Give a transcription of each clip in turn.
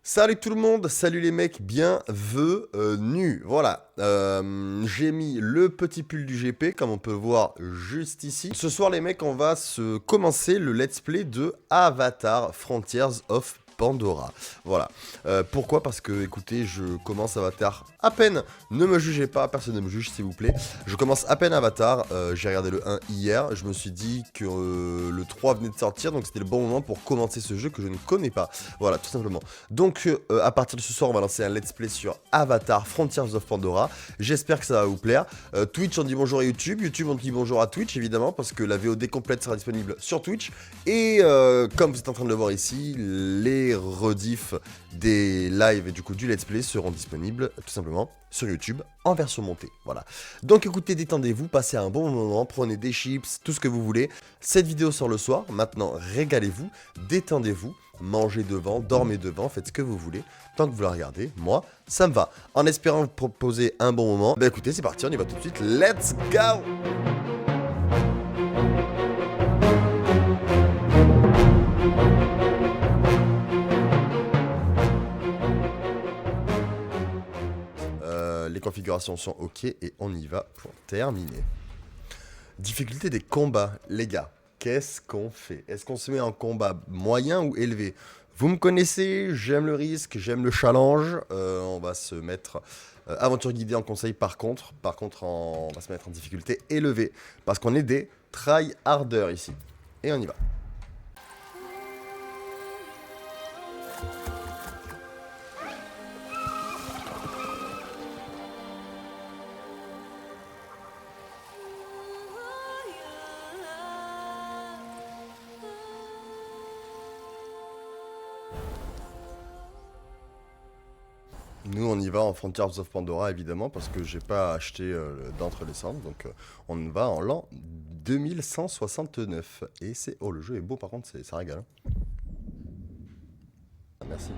Salut tout le monde, salut les mecs, bienvenue. Voilà, j'ai mis le petit pull du GP comme on peut voir juste ici. Ce soir les mecs, on va se commencer le let's play de Avatar Frontiers of Pandora. Voilà, pourquoi? Parce que écoutez, je commence Avatar à peine, ne me jugez pas, personne ne me juge s'il vous plaît. Je commence à peine Avatar, j'ai regardé le 1 hier, je me suis dit que le 3 venait de sortir, donc c'était le bon moment pour commencer ce jeu que je ne connais pas. Voilà, tout simplement. Donc à partir de ce soir, on va lancer un let's play sur Avatar Frontiers of Pandora. J'espère que ça va vous plaire. Twitch, on dit bonjour à YouTube. YouTube, on dit bonjour à Twitch, évidemment, parce que la VOD complète sera disponible sur Twitch. Et comme vous êtes en train de le voir ici, les rediffs des lives et du coup du let's play seront disponibles tout simplement sur YouTube en version montée. Voilà. Donc écoutez, détendez-vous, passez un bon moment, prenez des chips, tout ce que vous voulez. Cette vidéo sort le soir. Maintenant, régalez-vous, détendez-vous. Mangez devant, dormez devant, faites ce que vous voulez, tant que vous la regardez, moi, ça me va. En espérant vous proposer un bon moment, bah écoutez, c'est parti, on y va tout de suite, let's go! Les configurations sont ok et on y va pour terminer. Difficulté des combats, les gars. Qu'est-ce qu'on fait? Est-ce qu'on se met en combat moyen ou élevé? Vous me connaissez, j'aime le risque, j'aime le challenge. On va se mettre aventure guidée en conseil par contre. On va se mettre en difficulté élevée. Parce qu'on est des tryharders ici. Et on y va. Nous, on y va en Frontiers of Pandora, évidemment, parce que j'ai pas acheté d'entre les cendres. Donc, on va en l'an 2169. Et c'est... Oh, le jeu est beau, par contre, ça régale. Hein. Ah, merci.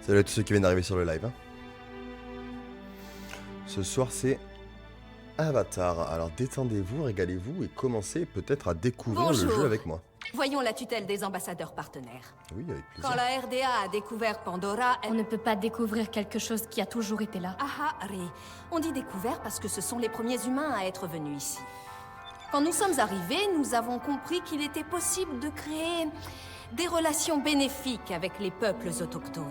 Salut à tous ceux qui viennent d'arriver sur le live. Hein. Ce soir, c'est Avatar. Alors, détendez-vous, régalez-vous et commencez peut-être à découvrir le jeu avec moi. Voyons la tutelle des ambassadeurs partenaires. Oui, avec plaisir. Quand la RDA a découvert Pandora, On ne peut pas découvrir quelque chose qui a toujours été là. Ahari. On dit découvert parce que ce sont les premiers humains à être venus ici. Quand nous sommes arrivés, nous avons compris qu'il était possible de créer des relations bénéfiques avec les peuples autochtones.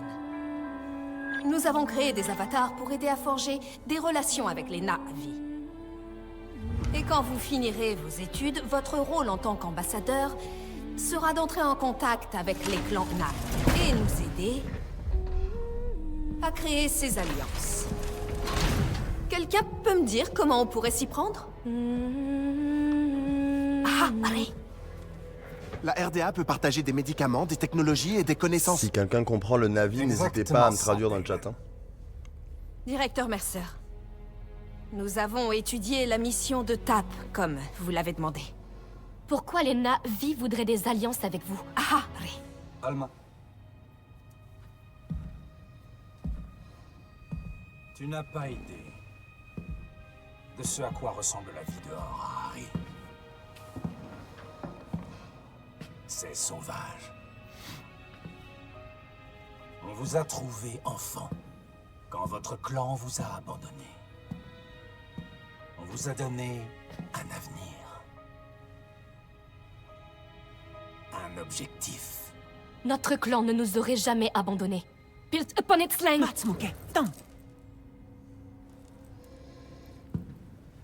Nous avons créé des avatars pour aider à forger des relations avec les Na'vi. Et quand vous finirez vos études, votre rôle en tant qu'ambassadeur sera d'entrer en contact avec les clans Na'vi et nous aider à créer ces alliances. Quelqu'un peut me dire comment on pourrait s'y prendre? Allez. La RDA peut partager des médicaments, des technologies et des connaissances. Si quelqu'un comprend le Navi, n'hésitez pas à me traduire dans le chat. Hein. Directeur Mercer, nous avons étudié la mission de TAP, comme vous l'avez demandé. Pourquoi les Na'vi voudraient des alliances avec vous? Ahari. Alma. Tu n'as pas idée de ce à quoi ressemble la vie dehors, Harry. C'est sauvage. On vous a trouvé enfant quand votre clan vous a abandonné. On vous a donné un avenir. Un objectif. Notre clan ne nous aurait jamais abandonnés. Built upon its slang.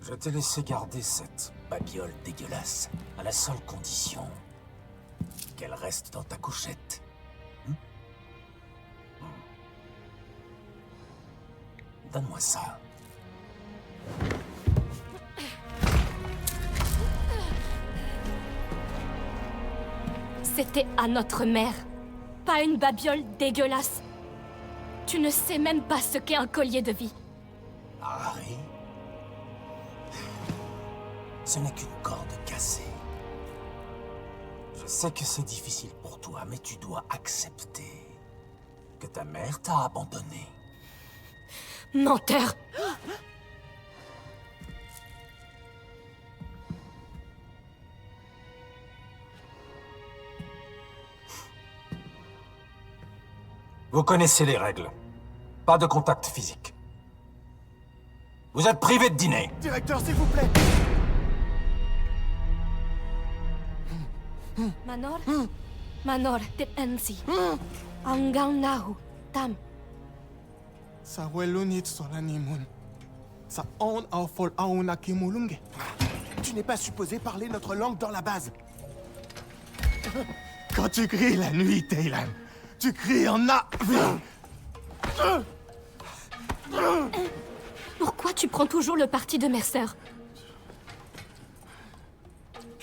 Je t'ai laissé garder cette babiole dégueulasse à la seule condition qu'elle reste dans ta couchette. Donne-moi ça. C'était à notre mère. Pas une babiole dégueulasse. Tu ne sais même pas ce qu'est un collier de vie. Harry, ce n'est qu'une corde cassée. Je sais que c'est difficile pour toi, mais tu dois accepter que ta mère t'a abandonné. Menteur. Vous connaissez les règles. Pas de contact physique. Vous êtes privé de dîner. Directeur, s'il vous plaît. Manor? Manor, tet ensi. Anggang nahu, tam. Sa welunit solanimun. Sa on au fol auna kimulunge. Tu n'es pas supposé parler notre langue dans la base. Quand tu cries la nuit, Taylan, tu cries en avis. Pourquoi tu prends toujours le parti de Mercer?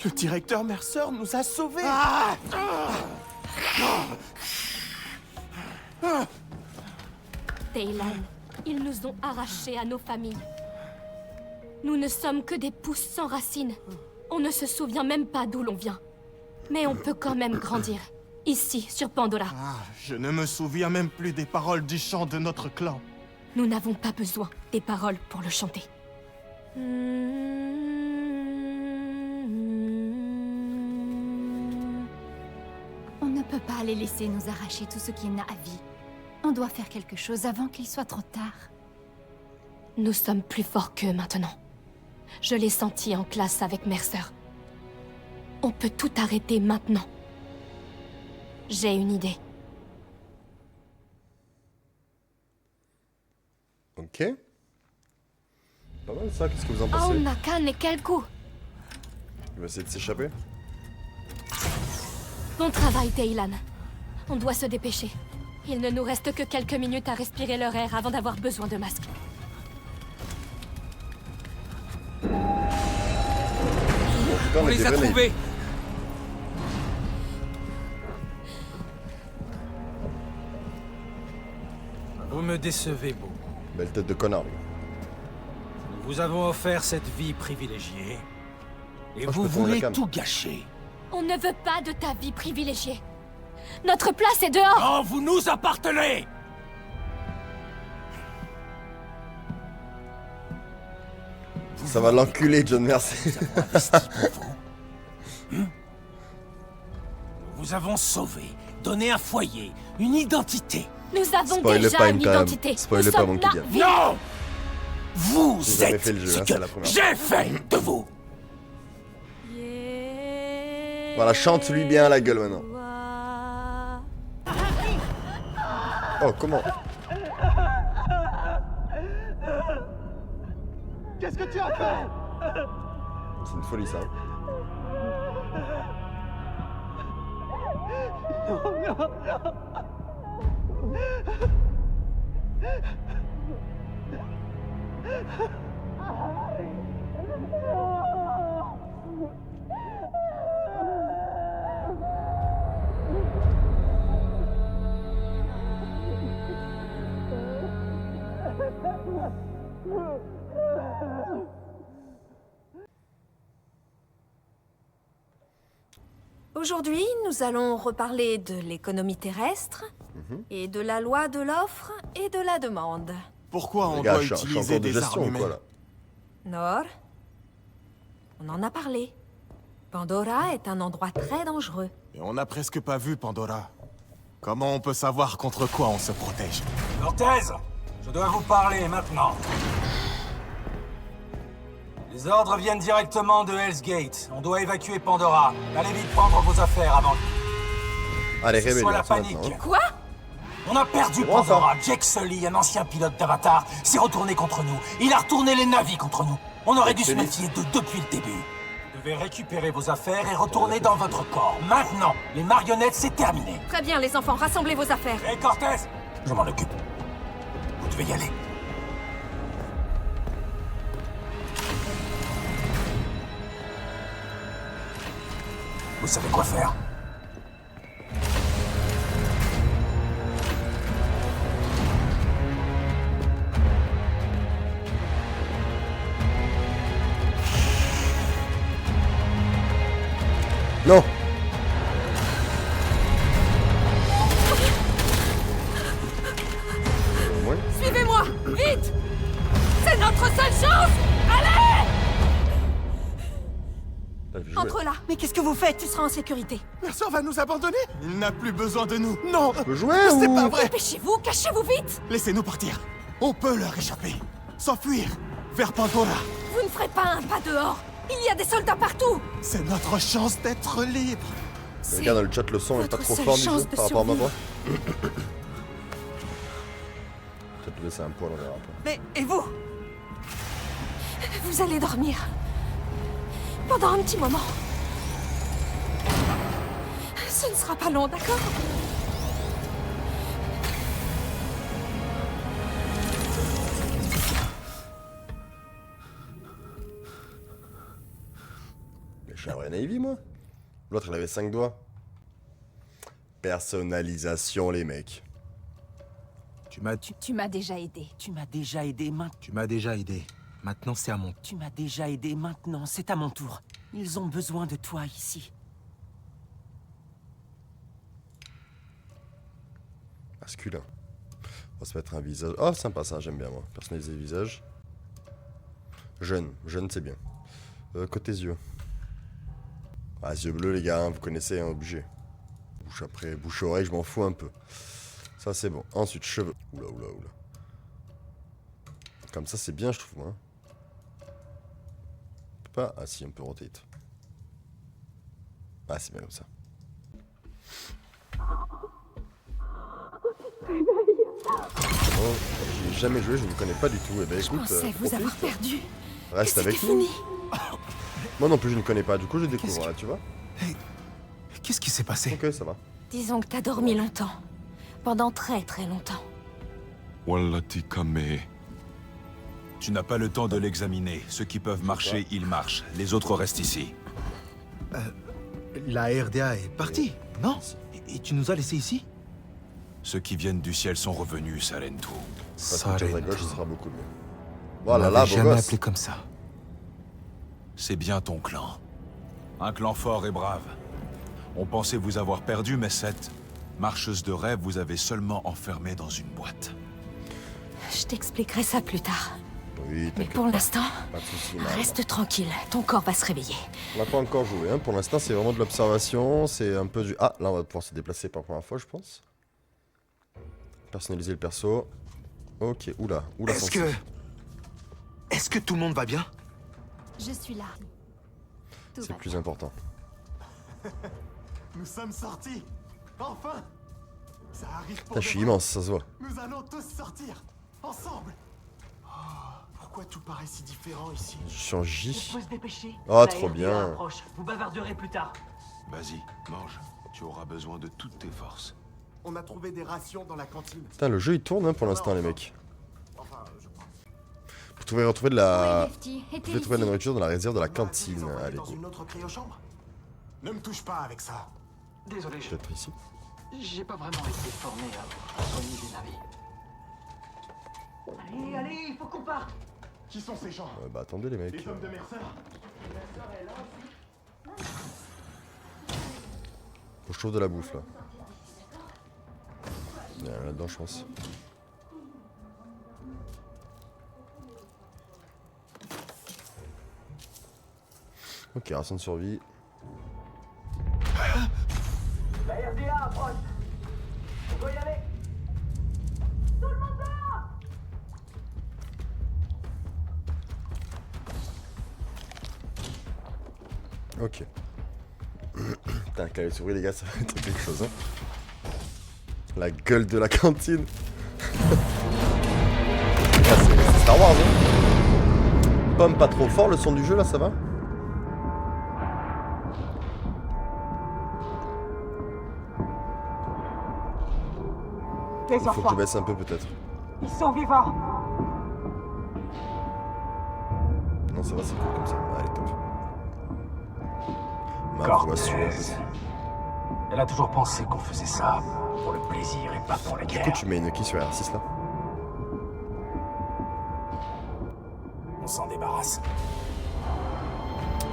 Le directeur Mercer nous a sauvés. Taylan, ils nous ont arrachés à nos familles. Nous ne sommes que des pousses sans racines. On ne se souvient même pas d'où l'on vient. Mais on peut quand même grandir. Ici, sur Pandora. Je ne me souviens même plus des paroles du chant de notre clan. Nous n'avons pas besoin des paroles pour le chanter. On ne peut pas les laisser nous arracher tout ce qui est Na'vi. On doit faire quelque chose avant qu'il soit trop tard. Nous sommes plus forts qu'eux maintenant. Je l'ai senti en classe avec Mercer. On peut tout arrêter maintenant. J'ai une idée. Ok. Pas mal ça, qu'est-ce que vous en pensez? Aonakan et quel coup! Il va essayer de s'échapper. Bon travail, Taylan. On doit se dépêcher. Il ne nous reste que quelques minutes à respirer leur air avant d'avoir besoin de masques. On les a trouvés. Vous me décevez beaucoup. Belle tête de connard. lui. Nous vous avons offert cette vie privilégiée. Et Oh, je vous peux tourner la voulez cam. tout gâcher. On ne veut pas de ta vie privilégiée. Notre place est dehors! Non, vous nous appartenez! Ça va l'enculer, John Mercer. Nous vous avons sauvé, donné un foyer, une identité. Nous avons Spoilez déjà pas une une time. identité. Spoilez Nous pas sommes Monkey la Game. vie. Non! Vous J'ai jamais êtes fait le jeu, ce hein, c'est que la première j'ai fait de vous. Voilà, chante-lui bien à la gueule maintenant. Oh, comment? Qu'est-ce que tu as fait? C'est une folie ça. hein. Aujourd'hui, nous allons reparler de l'économie terrestre et de la loi de l'offre et de la demande. Pourquoi on Les gars, doit je suis en utiliser cours de des gestion armes ou quoi humaines? là? Nord, on en a parlé. Pandora est un endroit très dangereux. Et on n'a presque pas vu Pandora. Comment on peut savoir contre quoi on se protège? Cortez, je dois vous parler maintenant. Les ordres viennent directement de Hell's Gate. On doit évacuer Pandora. Allez vite prendre vos affaires avant Allez, que ce soit réveille-la la panique. maintenant. Quoi? On a perdu Comment ça? Pandora. Jake Sully, un ancien pilote d'Avatar, s'est retourné contre nous. Il a retourné les navires contre nous. On aurait dû se Sully. méfier d'eux depuis le début. Vous devez récupérer vos affaires et retourner dans votre corps. Maintenant, les marionnettes, c'est terminé. Très bien, les enfants, rassemblez vos affaires. Hé, Cortez, je m'en occupe. Vous devez y aller. Vous savez quoi faire? Non! Au moins, Suivez-moi, vite! C'est notre seule chance! Allez! t'as vu jouer. Entre Voilà. Mais qu'est-ce que vous faites? Tu seras en sécurité. La sœur va nous abandonner? Il n'a plus besoin de nous. Non! On peut jouer C'est ou... pas vrai! Dépêchez-vous, cachez-vous vite. Laissez-nous partir. On peut leur échapper. S'enfuir vers Pandora. Vous ne ferez pas un pas dehors. Il y a des soldats partout. C'est notre chance d'être libres. Regarde dans le chat, le son est pas votre trop seule fort du chance jeu de par rapport à ma voix. survivre. Peut-être laisser un poil, on verra après. Mais, et vous? Vous allez dormir. Pendant un petit moment. Ce ne sera pas long, d'accord? Mais je suis un vrai Navy, moi. L'autre, il avait 5 doigts. Personnalisation, les mecs. Tu m'as Tu m'as déjà aidé. Tu m'as déjà aidé, tu m'as déjà aidé. Maintenant, c'est à mon... Tu m'as déjà aidé, maintenant, c'est à mon tour. Ils ont besoin de toi ici. Masculin. On va se mettre un visage. Oh, sympa ça, j'aime bien moi. Personnaliser le visage. Jeune. Jeune, c'est bien. Côté yeux. Ah, yeux bleus, les gars, hein, vous connaissez, hein, obligé. Bouche après, bouche oreille, je m'en fous un peu. Ça, c'est bon. Ensuite, cheveux. Oula, oula, oula. Comme ça, c'est bien, je trouve, hein. Pas. Ah, si, on peut rotate. Ah, c'est bien comme ça. Oh, j'ai jamais joué, je ne connais pas du tout. Eh ben Je écoute, pensais vous profite. avoir perdu. Reste Que avec c'était nous. fini. Moi non plus, je ne connais pas. Du coup, je découvre, là, tu vois. Qu'est-ce qui s'est passé? Ok, ça va. Disons que t'as dormi longtemps. Pendant très très longtemps. Wallati Kame. Tu n'as pas le temps de l'examiner. Ceux qui peuvent marcher, ils marchent. Les autres restent ici. La RDA est partie, non? Et tu nous as laissés ici? Ceux qui viennent du ciel sont revenus, Salentu. Passe quelque chose à gauche, ce sera beaucoup mieux. On Voilà, là, m'avait beau jamais gosse. appelé comme ça. C'est bien ton clan. Un clan fort et brave. On pensait vous avoir perdu, mais cette marcheuse de rêve vous avez seulement enfermé dans une boîte. Je t'expliquerai ça plus tard. Oui, Mais t'inquiète pour l'instant, pas de soucis, Marle. reste tranquille. Ton corps va se réveiller. On n'a pas encore joué, hein. Pour l'instant, c'est vraiment de l'observation. C'est un peu du... Ah, là, on va pouvoir se déplacer pour la première fois, je pense. Personnaliser le perso. Ok, oula, oula. Est-ce sensible. que... Est-ce que tout le monde va bien? Je suis là. Tout C'est va le plus important. Nous sommes sortis! Enfin! Ça arrive pour Putain, je suis de vrai. immense, ça se voit. Nous allons tous sortir! Ensemble! Oh, pourquoi tout paraît si différent ici? Je suis en J. Faut se dépêcher. Oh, La trop RDA bien. approche. Vous bavarderez plus tard. Vas-y, mange. Tu auras besoin de toutes tes forces. On a trouvé des rations dans la cantine. Putain, le jeu il tourne hein, pour l'instant, les mecs. Enfin, je crois. Vous pouvez retrouver de Oui, la... Lefty, Vous était pouvez trouver de la ici. nourriture dans la réserve de la On a cantine. les envoyer Allez, dans go. une autre cryochambre? Ne me touche pas avec ça. Désolé, Peut-être ici. j'ai pas vraiment été formé à soigner des navires. Allez, allez, il faut qu'on parte. Qui sont ces gens? Bah attendez, les mecs. Les hommes de Mercer? Faut que je trouve de la bouffe là. Il y en a là-dedans, je pense. Ok, ration de survie. La RDA approche. On doit y aller. Ok. Putain, clavier souris, les gars, ça va être quelque chose. Hein. La gueule de la cantine. Ah, c'est Star Wars, hein. Pomme pas trop fort, le son du jeu là, ça va? Les Il faut que je baisse un peu peut-être. ils sont vivants. Non, ça va, c'est cool comme ça. Allez, top. Ma voix suave. Elle a toujours pensé qu'on faisait ça pour le plaisir et pas pour la Du coup, guerre. tu mets une key sur R6 là. On s'en débarrasse.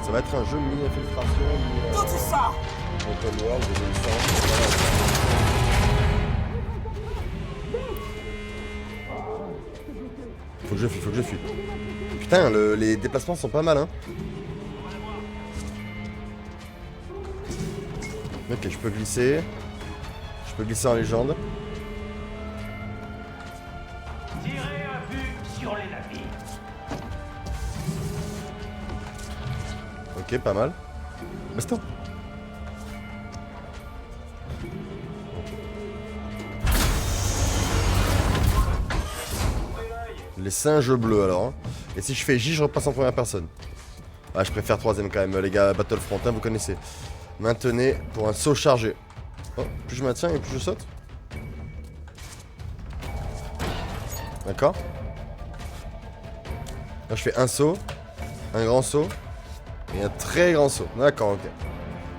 Ça va être un jeu mi-infiltration, Tout ça. mi-open world, de résistance. Faut que je fuis, faut que je fuis. Putain, les déplacements sont pas mal, hein. Ok, je peux glisser. Je peux glisser en légende. Tirez à vue sur les navires. Ok, pas mal. Baston. Les singes bleus alors. Hein. Et si je fais J, je repasse en première personne. Ah, je préfère troisième quand même, les gars. Battlefront, hein, vous connaissez. Maintenez pour un saut chargé. Oh, plus je maintiens et plus je saute. D'accord. Là, je fais un saut, un grand saut et un très grand saut. D'accord, ok.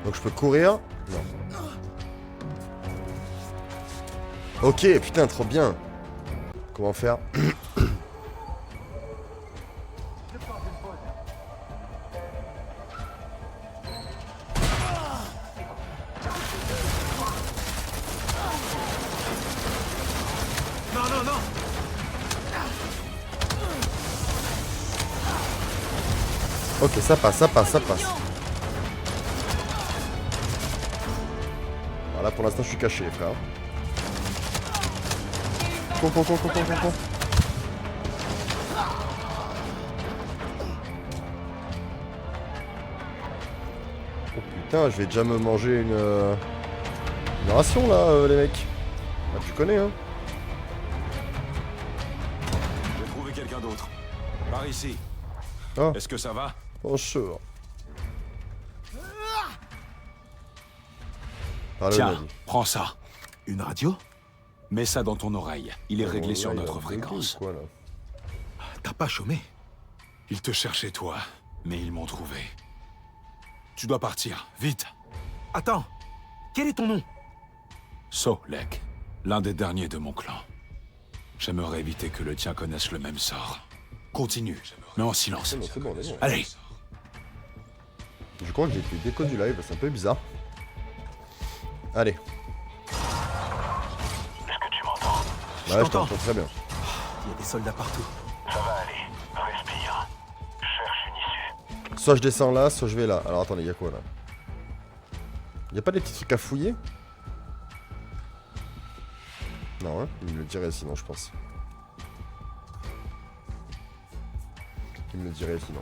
Donc je peux courir. Non. Ok, putain, trop bien. Comment faire? Non, non, non. Ok, ça passe, ça passe, ça passe. Voilà, pour l'instant, je suis caché, frère. Con. Oh putain, je vais déjà me manger une ration là, les mecs. Ah, tu connais, hein. J'ai trouvé quelqu'un d'autre. Par ici. Oh. Est-ce que ça va? Bonjour. Parle, Tiens, vas-y. prends ça. Une radio? Mets ça dans ton oreille. Il est réglé Ouais, sur il y a notre un fréquence. quoi, là. T'as pas chômé? Ils te cherchaient toi, mais ils m'ont trouvé. Tu dois partir, vite. Attends. Quel est ton nom? Solek, l'un des derniers de mon clan. J'aimerais éviter que le tien connaisse le même sort. Continue, mais en silence. C'est bon, on est bon. Allez. Je crois que j'ai fait déco du live, c'est un peu bizarre. Allez. Est-ce que tu m'entends? Ouais, je t'entends très bien. Il y a des soldats partout. Ça va aller. Respire. Cherche une issue. Soit je descends là, soit je vais là. Alors attendez, il y a quoi là? Il y a pas des petits trucs à fouiller? Non, hein? Il me le dirait sinon, je pense. Il me le dirait sinon.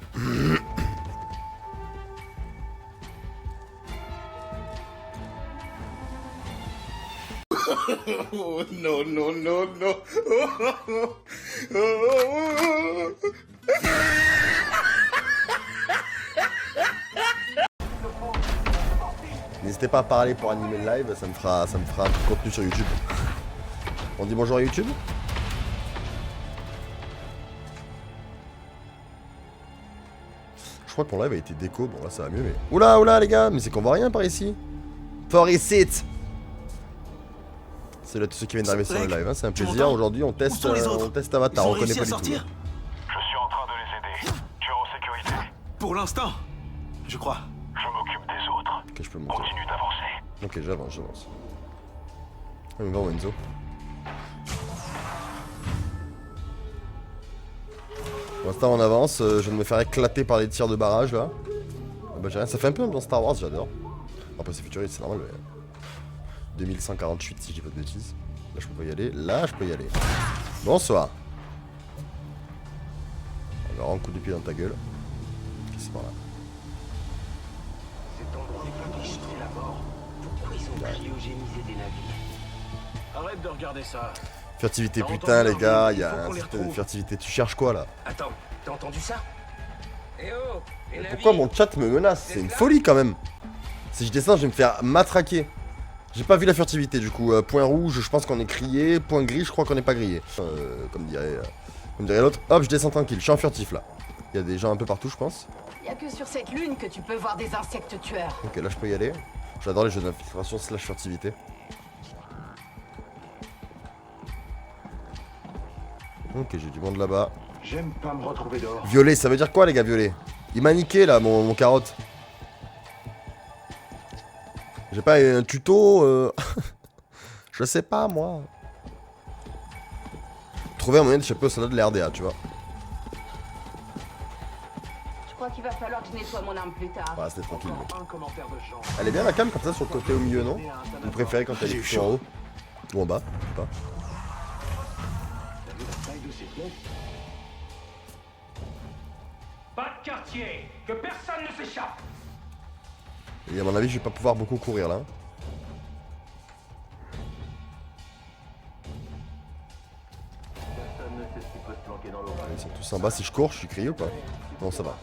Oh non, non, non, non. N'hésitez pas à parler pour animer le live, ça me fera un petit contenu sur YouTube. On dit bonjour à YouTube? Je crois que mon live a été déco, bon là ça va mieux mais... Oula, oula les gars, mais c'est qu'on voit rien par ici. For it. Salut à tous ceux qui viennent d'arriver sur le live, hein. C'est un plaisir. Aujourd'hui on teste Avatar, on connaît pas du tout. Je suis en train de les aider. Tu es en sécurité. Pour l'instant, je crois. Je m'occupe des autres. Ok, je peux monter. Continue d'avancer. Ok, j'avance. On va voir Enzo. Pour l'instant on avance, je viens de me faire éclater par les tirs de barrage là. Ah bah j'ai rien, ça fait un peu ambiance Star Wars, j'adore. Après c'est futuriste, c'est normal mais... 2148 si je dis pas de bêtises. Là je peux pas y aller, là je peux y aller. Bonsoir. Alors un coup de pied dans ta gueule. Ok, c'est par là. Cet endroit est publié la mort. Pourquoi ils ont cryogénisé des navires? Arrête de regarder ça. Furtivité, putain les gars, il y a un système de furtivité. Tu cherches quoi là? Attends, t'as entendu ça? Eh oh, les navires. Pourquoi mon chat me menace? C'est une folie quand même. Si je descends, je vais me faire matraquer. J'ai pas vu la furtivité du coup. Point rouge, je pense qu'on est grillé. Point gris, je crois qu'on n'est pas grillé. Comme dirait l'autre. Hop, je descends tranquille. Je suis en furtif là. Il y a des gens un peu partout, je pense. Y a que sur cette lune que tu peux voir des insectes tueurs. Ok, là je peux y aller. J'adore les jeux d'infiltration / furtivité. Ok, j'ai du monde là-bas. J'aime pas me retrouver dehors. Violet, ça veut dire quoi les gars, violet? Il m'a niqué là, mon carotte. J'ai pas un tuto Je sais pas moi. Trouver un moyen d'échapper au soldat de l'RDA, tu vois. Je crois qu'il qu'il va falloir que je nettoie mon arme plus tard. Ouais, c'était tranquille. Un commentaire de Jean. Elle est bien la cam comme ça sur le côté au milieu, non? Vous préférez quand elle est plutôt en haut? Ou en bas? Je sais pas. T'as vu la taille de ces flèches? Pas de quartier. Que personne ne s'échappe. Et à mon avis, je vais pas pouvoir beaucoup courir là. Personne ne sait ce qui peut se planquer dans l'orage. Ils sont tous en bas. Si je cours, je suis crié ou pas? Non, ça va.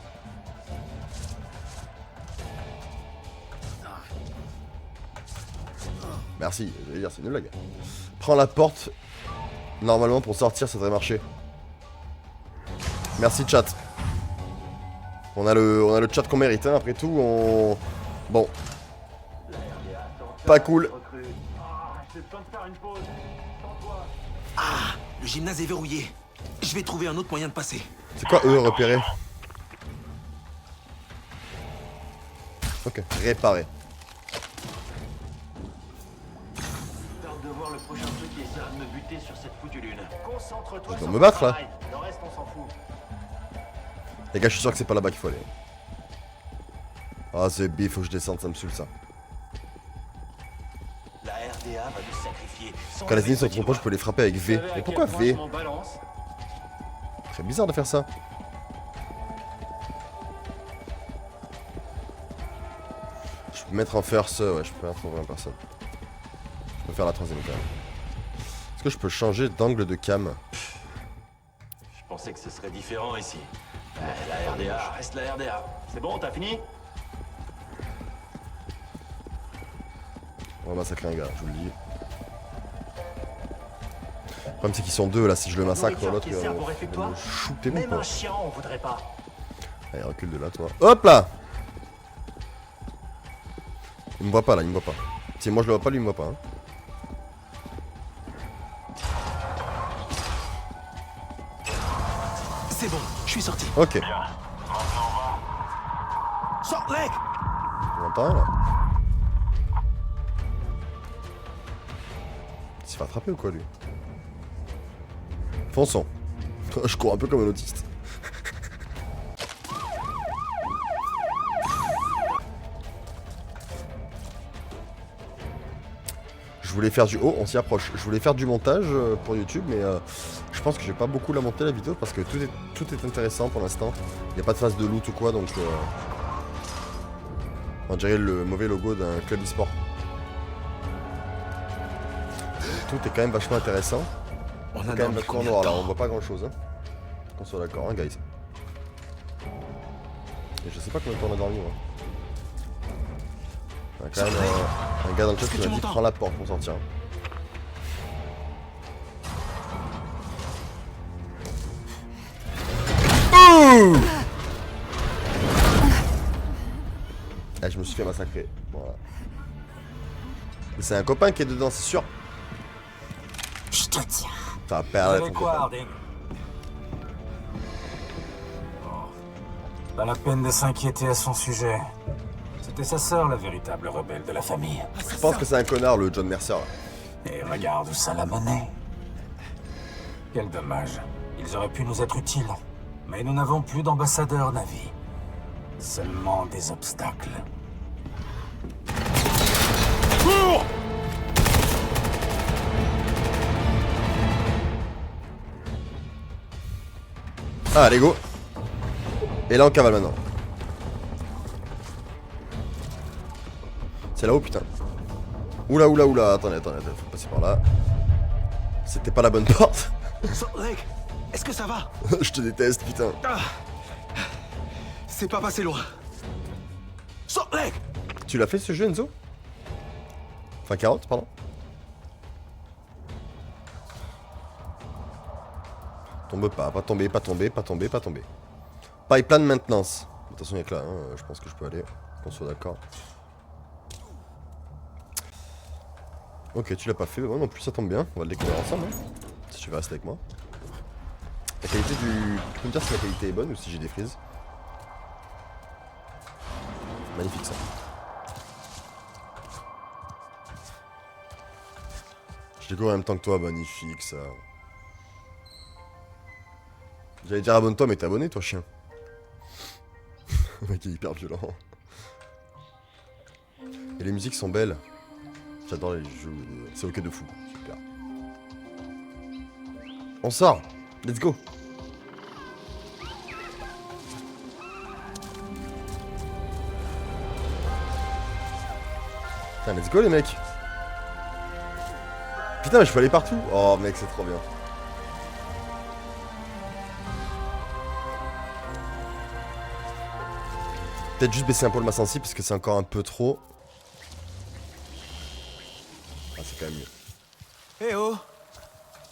Merci, je vais dire, c'est une blague. Prends la porte. Normalement, pour sortir, ça devrait marcher. Merci, chat. On a le chat qu'on mérite, hein. Après tout, on... Bon. Pas cool. Ah, le gymnase est verrouillé. Je vais trouver un autre moyen de passer. C'est quoi eux repérer? Ok, réparer. Tarde de voir le prochain truc qui essaiera de me buter sur cette foutue lune. Concentre-toi. Je dois me battre là. Le reste, on s'en fout. Les gars, je suis sûr que c'est pas là-bas qu'il faut aller. Ah, c'est bif, faut que je descende, ça me saoule ça. La RDA va nous sacrifier. Quand les ennemis sont trop proches, je peux les frapper avec V. Mais pourquoi V? C'est bizarre de faire ça. Je peux mettre en first, ouais, je peux mettre en 20 personnes. Je peux faire la troisième quand même. Est-ce que je peux changer d'angle de cam? Je pensais que ce serait différent ici. La RDA reste la RDA. C'est bon, t'as fini? On va massacrer un gars, je vous le dis. Le problème c'est qu'ils sont deux là, si je le massacre, l'autre il va me shooter mon quoi. on voudrait pas. Allez, recule de là toi. Hop là! Il me voit pas là, il me voit pas. Si moi je le vois pas, lui il me voit pas. Hein. C'est bon, je suis sorti. Ok. Sort Lake. Tu m'entends là? Il s'est fait attraper ou quoi lui? Fonçons. Je cours un peu comme un autiste. Je voulais faire du... Oh, on s'y approche. Je voulais faire du montage pour YouTube, mais je pense que je vais pas beaucoup la monter la vidéo parce que tout est intéressant pour l'instant. Il n'y a pas de phase de loot ou quoi, donc... on dirait le mauvais logo d'un club e-sport. Tout est quand même vachement intéressant. On a quand même vachement noir là, on voit pas grand chose. Hein. Qu'on soit d'accord, hein, guys. Et je sais pas combien de temps on a dormi, moi. Il y a quand même un gars dans le chat qui m'a dit prends la porte pour sortir. Ah, je me suis fait massacrer. Voilà. C'est un copain qui est dedans, c'est sûr. Je te tiens. Ça va perdre ton copain. Harding? Pas la peine de s'inquiéter à son sujet. C'était sa sœur, la véritable rebelle de la famille. Je pense que c'est un connard, le John Mercer. Là. Et regarde où ça l'a mené. Quel dommage. Ils auraient pu nous être utiles. Mais nous n'avons plus d'ambassadeur, Navi. Seulement des obstacles. Cours! Ah, allez, go. Et là, on cavale maintenant. C'est là-haut, putain. Oula, oula, oula. Attendez, faut passer par là. C'était pas la bonne porte. Lake, est-ce que ça va? Je te déteste, putain. Ah, c'est pas passé loin. Lake. Tu l'as fait ce jeu, Enzo? Enfin, carotte, pardon. Tombe pas tomber, pas tomber, pas tomber, pas tomber. Pipeline maintenance. Attention, il y a que là, hein, je pense que je peux aller. Qu'on soit d'accord. Ok, tu l'as pas fait, moi non plus, ça tombe bien. On va le découvrir ensemble, hein, si tu veux rester avec moi. La qualité du... Tu peux me dire si la qualité est bonne ou si j'ai des frises? Magnifique ça. Je découvre en même temps que toi, magnifique ça. J'allais dire abonne-toi, mais t'es abonné toi, chien. Le mec est hyper violent. Et les musiques sont belles. J'adore les jeux. C'est ok de fou. Super. On sort. Let's go. Putain, let's go les mecs. Putain, mais je peux aller partout. Oh mec, c'est trop bien. Peut-être juste baisser un peu le sensible parce que c'est encore un peu trop. Ah, c'est quand même mieux. Eh oh!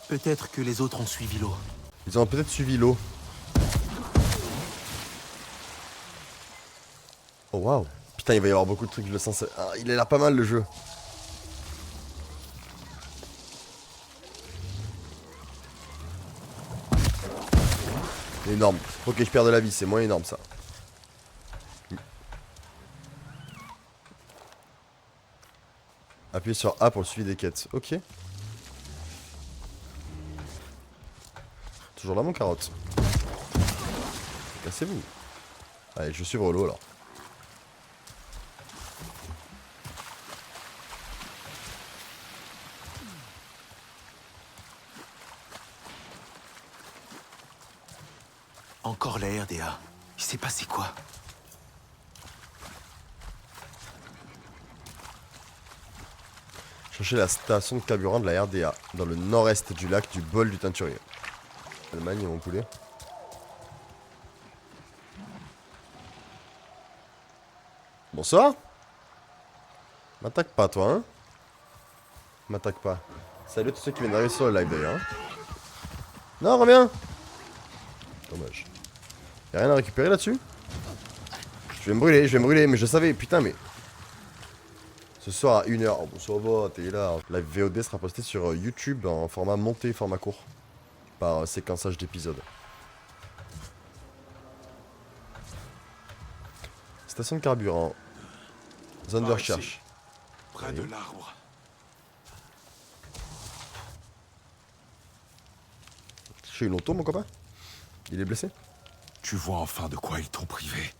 Peut-être que les autres ont suivi l'eau. Ils ont peut-être suivi l'eau. Oh waouh. Putain, il va y avoir beaucoup de trucs, je le sens. Ah, il a l'air pas mal le jeu. Énorme. Ok, je perds de la vie, c'est moins énorme ça. Appuyez sur A pour le suivi des quêtes. Ok. Toujours là mon carotte. Cassez-vous. Allez, je suis l'eau alors. Encore la RDA. Il s'est passé quoi? Cherchez la station de carburant de la RDA, dans le nord-est du lac du bol du teinturier. Allemagne, mon poulet. Bonsoir. M'attaque pas, toi, hein. M'attaque pas. Salut à tous ceux qui viennent d'arriver sur le live, d'ailleurs. Hein. Non, reviens. Dommage. Y'a rien à récupérer là-dessus? Je vais me brûler, mais je savais, putain, mais... Ce soir à 1h, oh bon ça va, t'es là. La VOD sera postée sur YouTube en format monté, format court. Par séquençage d'épisodes. Station de carburant. Zone de recherche. Près de l'arbre. J'ai une auto mon copain. Il est blessé? Tu vois enfin de quoi ils t'ont privé.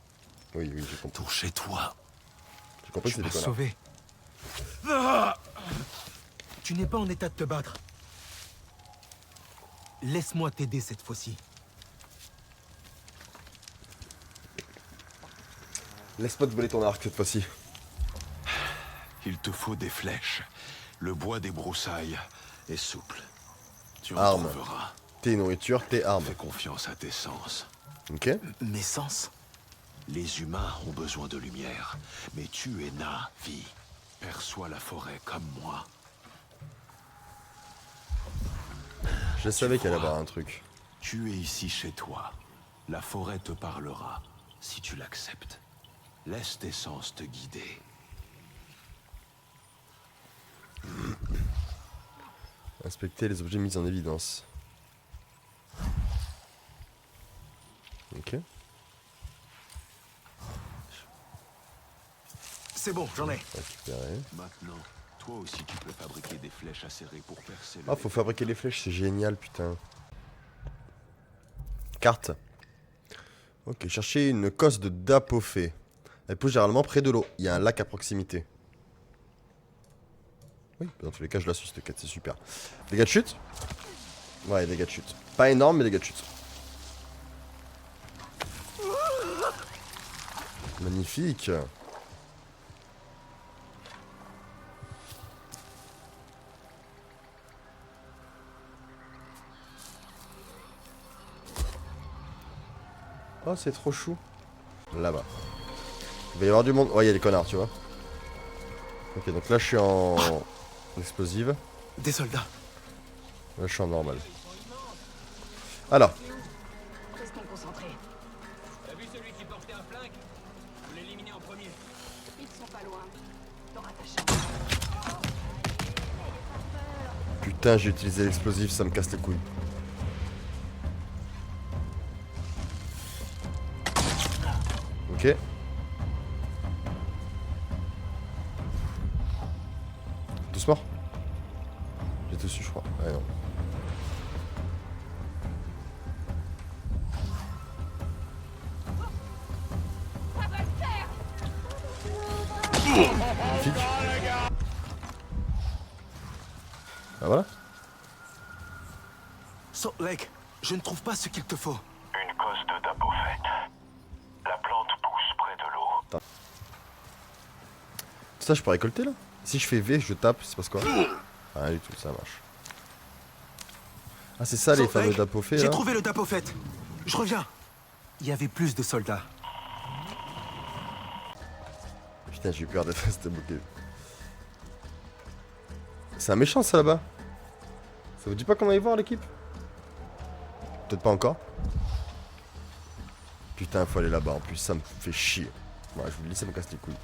Oui, oui, j'ai compris. Tout chez toi. J'ai compris que Tu m'as c'était sauvé. Tu n'es pas en état de te battre. Laisse-moi t'aider cette fois-ci. Laisse-moi te voler ton arc cette fois-ci. Il te faut des flèches. Le bois des broussailles est souple. Tu en Armes. trouveras. Tes nourritures, tes armes. Fais confiance à tes sens. Ok. Mes sens? Les humains ont besoin de lumière, mais tu es Na'vi. Perçois la forêt comme moi. Je savais qu'il allait y avoir un truc. Tu es ici chez toi. La forêt te parlera, si tu l'acceptes. Laisse tes sens te guider. Inspecter les objets mis en évidence. Ok. C'est bon, j'en ai. Récupérer. Maintenant, toi aussi tu peux fabriquer des flèches acérées pour percer le... Ah, faut fabriquer les flèches, c'est génial, putain. Carte. Ok, chercher une cosse de Dapophée. Elle pousse généralement près de l'eau. Il y a un lac à proximité. Oui, dans tous les cas, je la suis cette quête, c'est super. Dégâts de chute? Ouais, dégâts de chute. Pas énorme, mais dégâts de chute. Magnifique. Oh, c'est trop chou. Là-bas. Il va y avoir du monde. Ouais, il y a des connards, tu vois. Ok, donc là, je suis en explosive. Des soldats. Là, je suis en normal. Alors. Restons concentrés. T'as vu celui qui portait un flingue? Faut l'éliminer en premier. Ils sont pas loin. T'auras ta chance. Putain, j'ai utilisé l'explosif, ça me casse les couilles. Ok. Doucement. J'ai dessus, je crois. Ouais, non. Magnifique. Ah voilà. Salt Lake, je ne trouve pas ce qu'il te faut. Une coste d'apophète. La plante pousse près de l'eau. Attends. Ça, je peux récolter là? Si je fais V, je tape, c'est parce quoi? Rien du tout, ça marche. Ah, c'est ça les fameux dapophées là? J'ai trouvé le dapophète. Je reviens. Il y avait plus de soldats. Putain, j'ai eu peur d'être resté bloqué. C'est un méchant ça là-bas. Ça vous dit pas qu'on aille voir l'équipe? Peut-être pas encore. Putain, faut aller là-bas. En plus, ça me fait chier. Ouais, je vous le dis, ça me casse les couilles.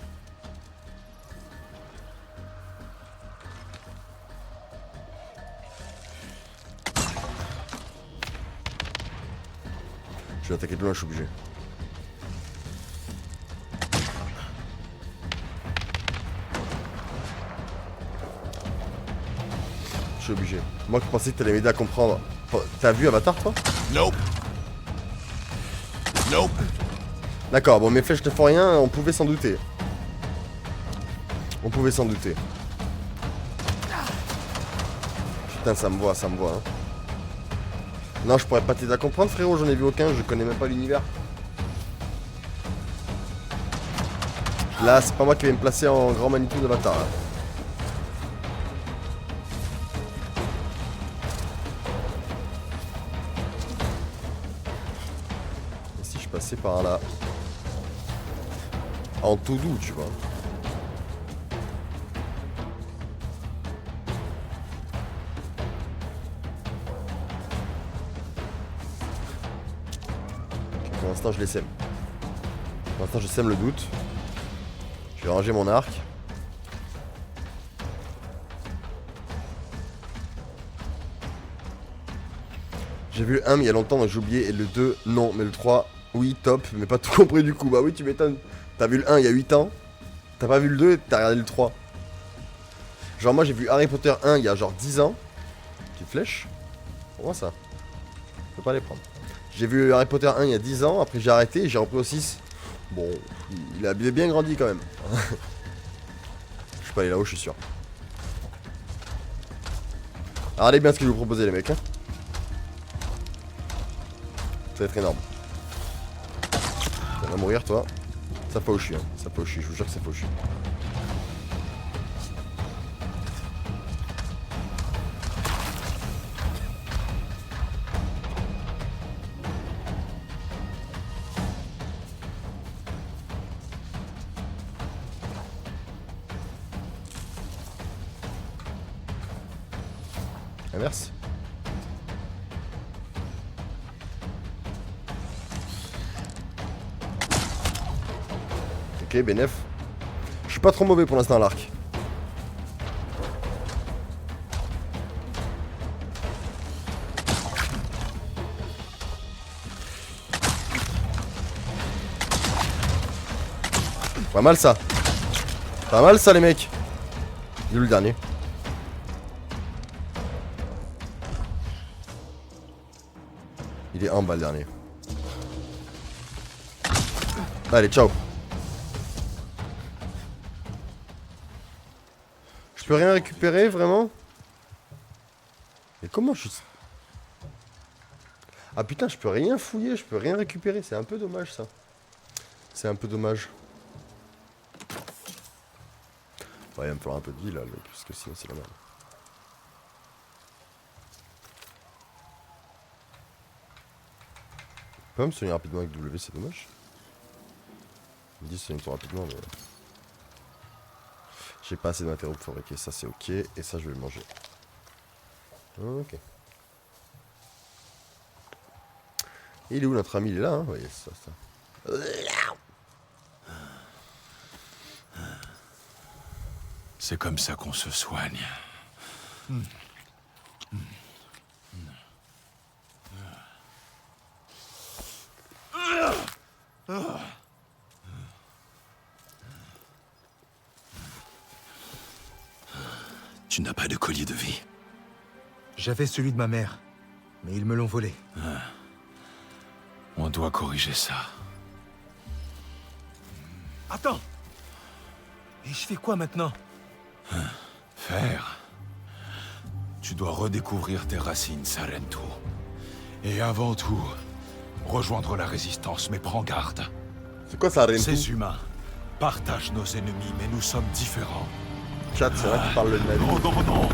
Je vais attaquer de loin, je suis obligé. Je suis obligé. Moi qui pensais que t'allais m'aider à comprendre. T'as vu Avatar toi? Nope. Nope. D'accord, bon mes flèches ne font rien, on pouvait s'en douter. On pouvait s'en douter. Putain ça me voit hein. Non je pourrais pas t'aider à comprendre frérot, j'en ai vu aucun, je connais même pas l'univers. Là c'est pas moi qui vais me placer en grand Manitou d'Avatar là. Passer par là. En tout doux, tu vois. Pour l'instant, je les sème. Pour l'instant, je sème le doute. Je vais ranger mon arc. J'ai vu le 1 mais il y a longtemps, donc j'ai oublié. Et le 2, non. Mais le 3... Oui, top, mais pas tout compris du coup. Bah oui, tu m'étonnes. T'as vu le 1 il y a 8 ans. T'as pas vu le 2 et t'as regardé le 3. Genre, moi j'ai vu Harry Potter 1 il y a genre 10 ans. Petite flèche. Pour moi, ça. Je peux pas les prendre. J'ai vu Harry Potter 1 il y a 10 ans. Après, j'ai arrêté et j'ai repris au 6. Bon, il a bien grandi quand même. Je suis pas allé là-haut, je suis sûr. Regardez bien ce que je vais vous proposer, les mecs. Hein. Ça va être énorme. Tu vas mourir toi. Ça fait au chien, ça fait au chien, je vous jure que ça fait au chien. Inverse. Ok, bénef. Je suis pas trop mauvais pour l'instant à l'arc. Pas mal ça. Pas mal ça les mecs. Il est où le dernier? Il est en bas le dernier. Allez, ciao. Je peux rien récupérer, vraiment? Mais comment je... Ah putain, je peux rien fouiller, je peux rien récupérer. C'est un peu dommage, ça. C'est un peu dommage. Ouais, il va me falloir un peu de vie, là, mec, parce que sinon, c'est la merde. Je peux me soigner rapidement avec W, c'est dommage. Il me dit soigner rapidement, mais... J'ai pas assez de matériaux pour fabriquer, ça c'est ok, et ça je vais le manger. Ok. Et il est où notre ami? Il est là, hein? Oui, ça. C'est comme ça qu'on se soigne. Tu n'as pas de collier de vie. J'avais celui de ma mère, mais ils me l'ont volé. On doit corriger ça. Attends! Et je fais quoi maintenant? Faire. Tu dois redécouvrir tes racines, Sarentu. Et avant tout, rejoindre la résistance, mais prends garde. C'est quoi ça, Rentu? Ces humains partagent nos ennemis, mais nous sommes différents. Chat, c'est vrai qu'il parle de Navi. Oh non, non!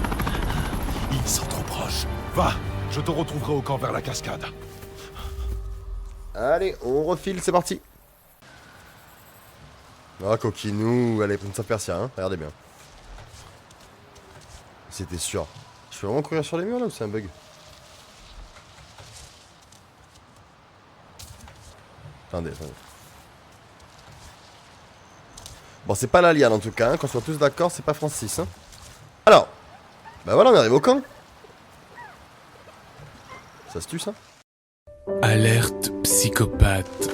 Ils sont trop proches. Va, je te retrouverai au camp vers la cascade. Allez, on refile, c'est parti. Ah, coquinou, allez, Prince of Persia, hein, regardez bien. C'était sûr. Je peux vraiment courir sur les murs là ou c'est un bug? Attendez. Bon, c'est pas la liane en tout cas, hein. Qu'on soit tous d'accord, c'est pas Francis. Hein. Alors, bah voilà, on arrive au camp. Ça se tue ça? Alerte psychopathe.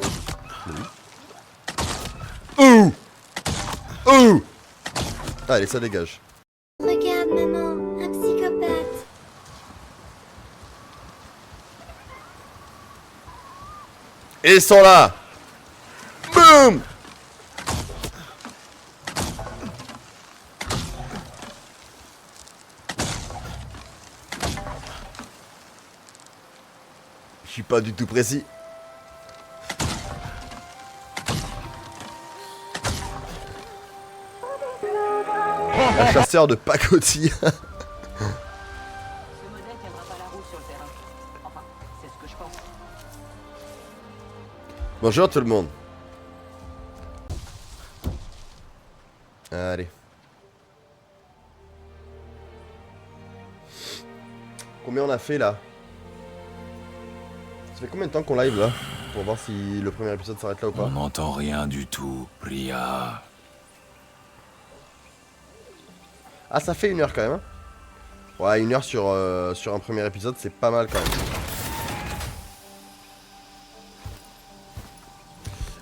Ouh! Ouh! Allez, ça dégage. Regarde, maman, un psychopathe. Et ils sont là! Boum! Je suis pas du tout précis. Un chasseur de pacotille. Ce modèle tiendra pas la route sur le terrain. Enfin, c'est ce que je pense. Bonjour tout le monde. Allez. Combien on a fait là? Ça fait combien de temps qu'on live là? Pour voir si le premier épisode s'arrête là ou pas. On n'entend rien du tout, Priya. Ah, ça fait 1 heure quand même. Hein. Ouais, 1 heure sur un premier épisode, c'est pas mal quand même.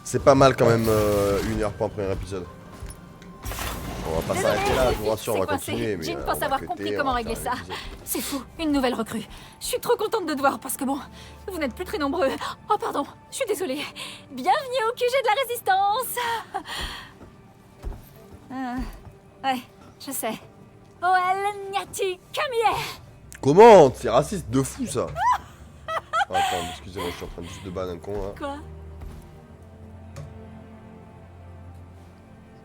C'est pas mal quand même 1 heure pour un premier épisode. On va pas s'arrêter là, je vous rassure, on va continuer. Mais Je ne pense avoir compris comment régler ça. C'est fou, une nouvelle recrue. Je suis trop contente de te voir parce que bon, vous n'êtes plus très nombreux. Oh pardon, je suis désolée. Bienvenue au QG de la Résistance. Ouais, je sais. Oel Nyati Kamie. Comment? C'est raciste de fou ça. Oh, attends, excusez-moi, je suis en train de juste de ban un con là. Quoi?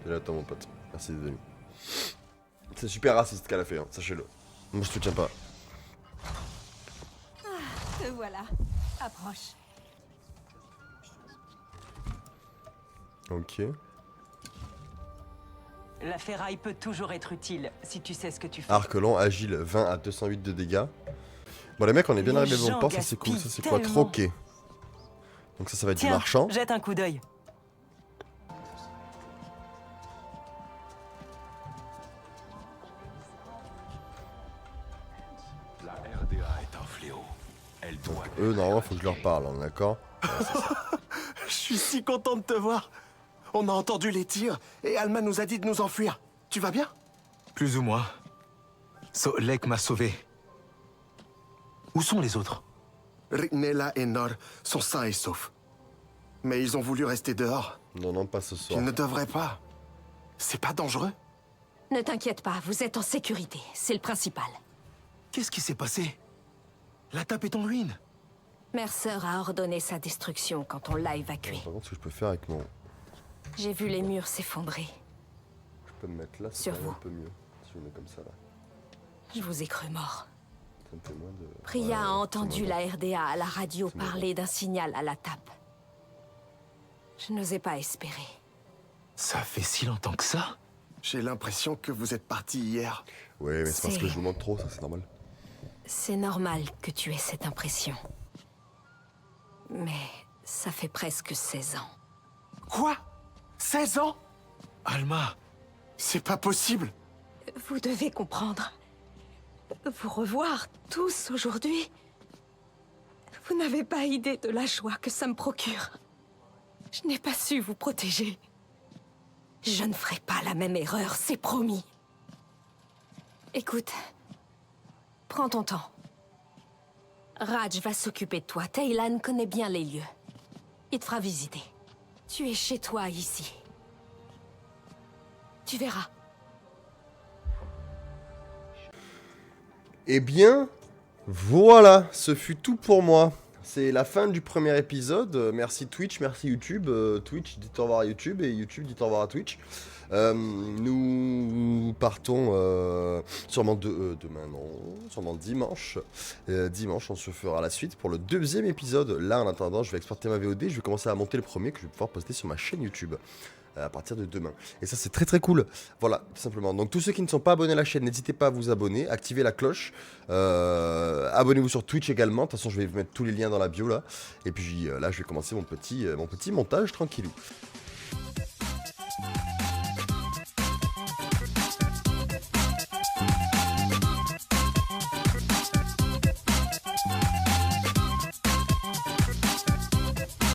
Et là, attends mon pote. Merci d'être venu. C'est super raciste qu'elle a fait, hein, sachez-le. Moi je soutiens pas. Te voilà. Approche. Ok. La ferraille peut toujours être utile si tu sais ce que tu fais. Arc long, agile, 20 à 208 de dégâts. Bon les mecs, on est bien arrivé devant le port, ça c'est cool. Ça c'est quoi? Troquer. Donc ça va être du marchand. Jette un coup d'œil. La RDA est un fléau. Elle doit... Eux, normalement, faut que je leur parle, hein, d'accord? Je suis si content de te voir. On a entendu les tirs et Alma nous a dit de nous enfuir. Tu vas bien? Plus ou moins. Solek m'a sauvé. Où sont les autres? Rignella et Nor sont sains et saufs. Mais ils ont voulu rester dehors. Non, non, pas ce soir. Ils ne devraient pas. C'est pas dangereux? Ne t'inquiète pas, vous êtes en sécurité. C'est le principal. Qu'est-ce qui s'est passé? La tape est en ruine. Mercer a ordonné sa destruction quand on l'a évacué. Par contre, ce que je peux faire avec mon... J'ai vu les murs s'effondrer. Je peux me mettre là, c'est Sur quand même vous. un peu mieux. Si je me mets comme ça là. Je vous ai cru mort. Ça me fait moins de... Priya a Ouais, entendu c'est la RDA à la radio C'est parler d'un signal à la tape. Je n'osais pas espérer. Ça fait si longtemps que ça? J'ai l'impression que vous êtes parti hier. Ouais, mais c'est parce C'est- que je vous montre trop, ça c'est normal. C'est normal que tu aies cette impression. Mais ça fait presque 16 ans. Quoi? 16 ans? Alma, c'est pas possible. Vous devez comprendre. Vous revoir tous aujourd'hui. Vous n'avez pas idée de la joie que ça me procure. Je n'ai pas su vous protéger. Je ne ferai pas la même erreur, c'est promis. Écoute, prends ton temps. Raj va s'occuper de toi. Taylan connaît bien les lieux. Il te fera visiter. Tu es chez toi ici. Tu verras. Eh bien, voilà, ce fut tout pour moi. C'est la fin du premier épisode. Merci Twitch, merci YouTube. Twitch dit au revoir à YouTube et YouTube dit au revoir à Twitch. Nous partons sûrement demain, non, sûrement dimanche. Dimanche, on se fera la suite pour le deuxième épisode. Là, en attendant, je vais exporter ma VOD. Je vais commencer à monter le premier que je vais pouvoir poster sur ma chaîne YouTube. À partir de demain. Et ça, c'est très très cool. Voilà, tout simplement. Donc, tous ceux qui ne sont pas abonnés à la chaîne, n'hésitez pas à vous abonner, activez la cloche. Abonnez-vous sur Twitch également. De toute façon, je vais vous mettre tous les liens dans la bio là. Et puis là, je vais commencer mon petit montage tranquillou.